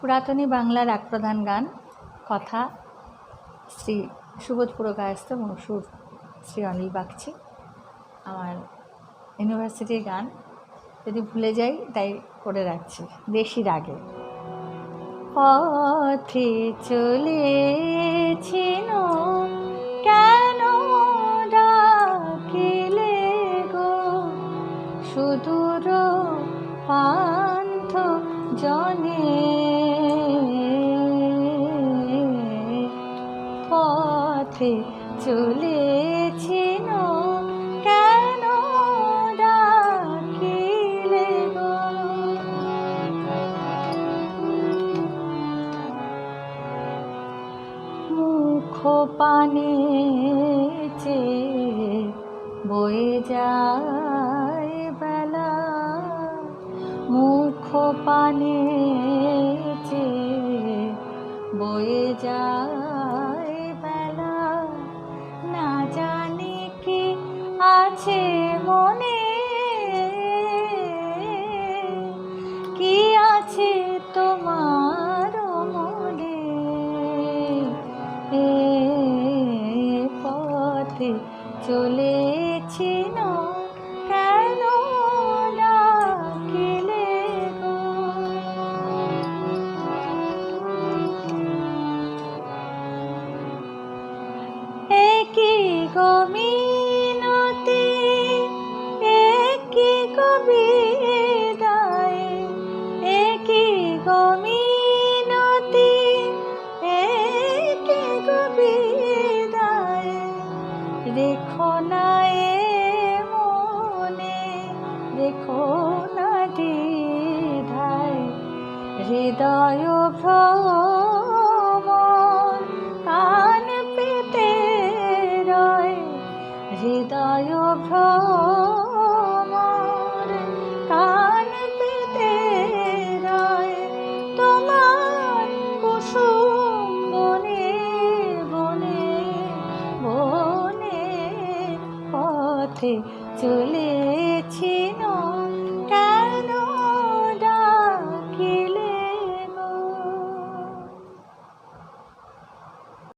পুরাতনী বাংলার এক প্রধান গান, কথা শ্রী সুবোধ পুরকায়স্থ এবং সুর শ্রী অনিল বাগচি। আমার ইউনিভার্সিটির গান, যদি ভুলে যাই তাই করে রাখছি দেশি রাগে। পথে চলেছি কেন ডাকিলে গো, সুদূর পান্থ জনে। পথে চলেছি কেন ডাকিলে গো, মুখ পানে বয়ে যায় বেলা, মুখ পানে বয়ে যায় বেলা। না জানি কি আছে মনে, কি আছে তোমার মনে। পথে চলেছি কেন ডাকিলে গো, একই গো মিনতি, একই গো বিদায়, একই গো মিনতি, একই গো বিদায়। রেখো না এ মনে, রেখো না দ্বিধায়, হৃদয় ভ্রমর কান পেতে রয়, হৃদয় ভ্রমর কান পেতে রয়। তোমার কুসুম বনে বনে বনে, পথে চলে